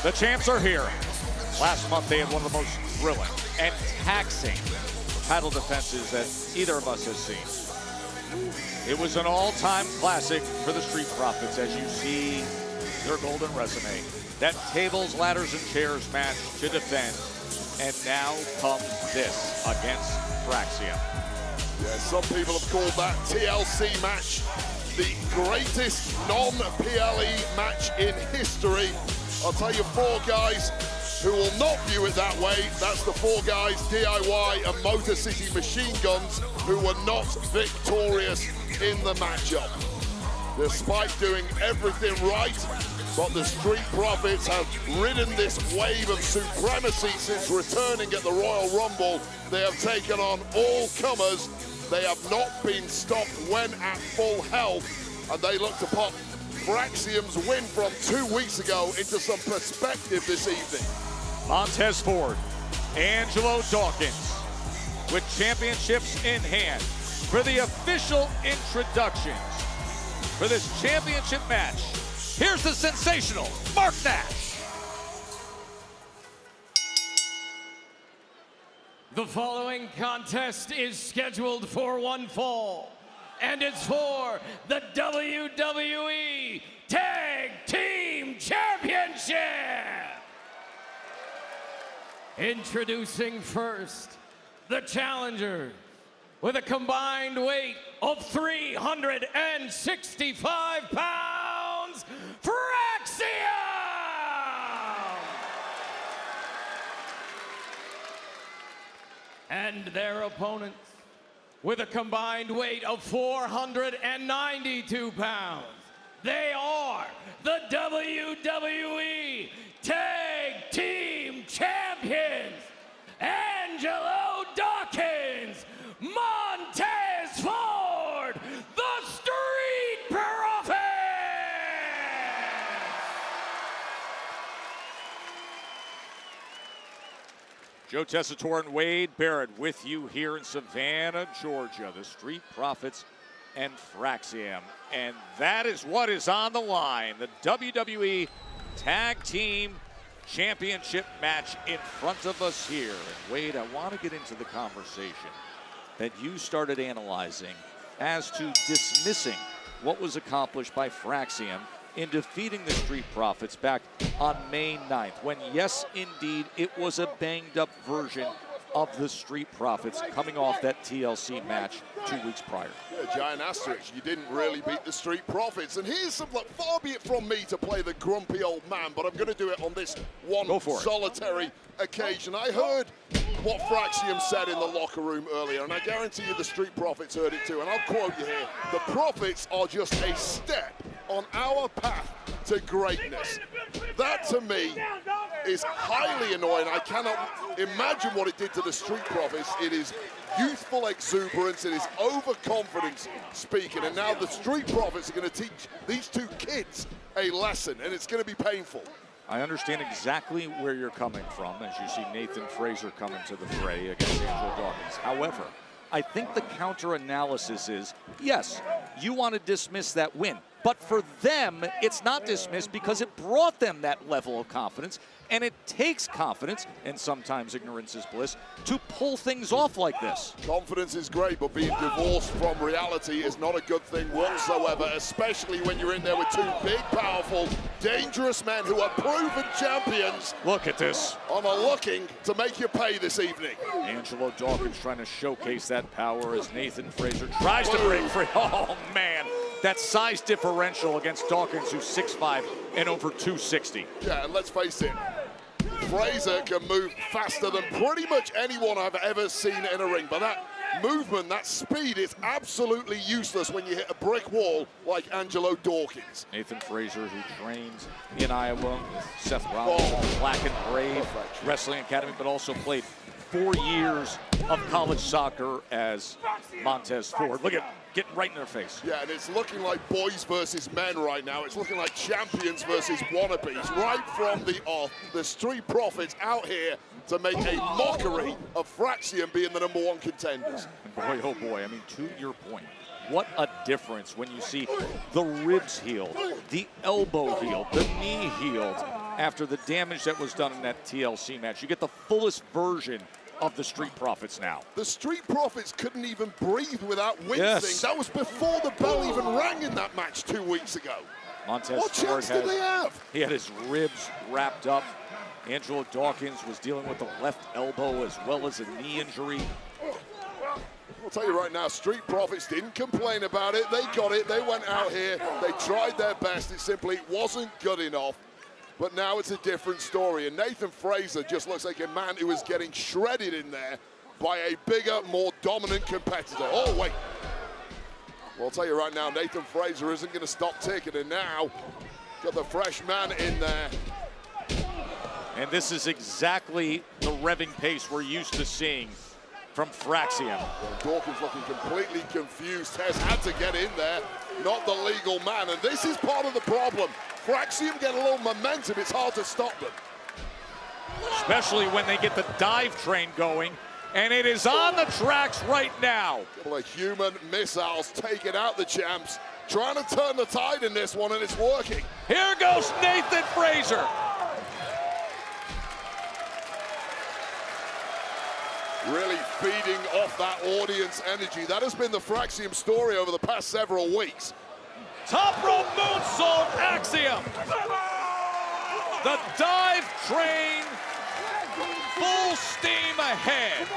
The champs are here. Last month they had one of the most thrilling and taxing title defenses that either of us has seen. It was an all-time classic for the Street Profits, as you see their golden resume. That tables, ladders, and chairs match to defend. And now comes this against Fraxium. Yeah, some people have called that TLC match the greatest non-PLE match in history. I'll tell you, 4 guys who will not view it that way. That's the 4 guys, DIY and Motor City Machine Guns, who were not victorious in the matchup. Despite doing everything right, but the Street Profits have ridden this wave of supremacy since returning at the Royal Rumble. They have taken on all comers. They have not been stopped when at full health, and they look to pop Fraxium's win from 2 weeks ago into some perspective this evening. Montez Ford, Angelo Dawkins, with championships in hand for the official introductions for this championship match. Here's the sensational Mark Nash. The following contest is scheduled for one fall, and it's for the WWE Tag Team Championship. Introducing first, the challenger with a combined weight of 365 pounds, Fraxium! And their opponents with a combined weight of 492 pounds. They are the WWE Tag Team Champions, Angelo Dawkins, Montez Ford, the Street Profits! Joe Tessitore and Wade Barrett with you here in Savannah, Georgia. The Street Profits and Fraxium. And that is what is on the line. The WWE Tag Team Championship match in front of us here. And Wade, I want to get into the conversation that you started analyzing as to dismissing what was accomplished by Fraxium in defeating the Street Profits back on May 9th, when, yes, indeed, it was a banged-up version of the Street Profits coming off that TLC match 2 weeks prior. Yeah, giant asterisk, you didn't really beat the Street Profits. And here's some, look, far be it from me to play the grumpy old man, but I'm going to do it on this one solitary occasion. I heard what Fraxium said in the locker room earlier, and I guarantee you the Street Profits heard it too. And I'll quote you here: the Profits are just a step on our path to greatness. That, to me, is highly annoying. I cannot imagine what it did to the Street Profits. It is youthful exuberance, it is overconfidence speaking, and now the Street Profits are going to teach these 2 kids a lesson, and it's going to be painful. I understand exactly where you're coming from as you see Nathan Frazier coming to the fray against Angelo Dawkins. However, I think the counter-analysis is, yes, you want to dismiss that win, but for them, it's not dismissed because it brought them that level of confidence, and it takes confidence, and sometimes ignorance is bliss, to pull things off like this. Confidence is great, but being divorced from reality is not a good thing whatsoever, especially when you're in there with 2 big, powerful, dangerous men who are proven champions. Look at this. And are looking to make you pay this evening. Angelo Dawkins trying to showcase that power as Nathan Frazier tries to break free. Oh, man. That size differential against Dawkins, who's 6'5" and over 260. Yeah, and let's face it, Frazier can move faster than pretty much anyone I've ever seen in a ring. But that movement, that speed is absolutely useless when you hit a brick wall like Angelo Dawkins. Nathan Frazier, who trains in Iowa with Seth Rollins at the Black and Brave Wrestling Academy, but also played 4 years of college soccer as Montez Ford. Look at getting right in their face. Yeah, and it's looking like boys versus men right now. It's looking like champions versus wannabes right from the off. The Street Profits out here to make a mockery of Fraxium being the #1 contenders. And boy, oh boy, I mean, to your point, what a difference when you see the ribs healed, the elbow healed, the knee healed, after the damage that was done in that TLC match. You get the fullest version of the Street Profits now. The Street Profits couldn't even breathe without wincing. Yes. That was before the bell even rang in that match 2 weeks ago. Montez What chance did they have? He had his ribs wrapped up. Angelo Dawkins was dealing with the left elbow as well as a knee injury. I'll tell you right now, Street Profits didn't complain about it. They got it. They went out here. They tried their best. It simply wasn't good enough. But now it's a different story. And Nathan Frazier just looks like a man who is getting shredded in there by a bigger, more dominant competitor. Oh, wait. Well, I'll tell you right now, Nathan Frazier isn't going to stop ticking. And now, got the fresh man in there. And this is exactly the revving pace we're used to seeing from Fraxiom. Well, Dawkins looking completely confused. Tess had to get in there, not the legal man. And this is part of the problem. Fraxiom get a little momentum, it's hard to stop them. Especially when they get the dive train going. And it is on the tracks right now. A couple of human missiles taking out the champs. Trying to turn the tide in this one, and it's working. Here goes Nathan Frazier. Really feeding off that audience energy. That has been the Fraxiom story over the past several weeks. Top rope moonsault Axiom. The dive train full steam ahead.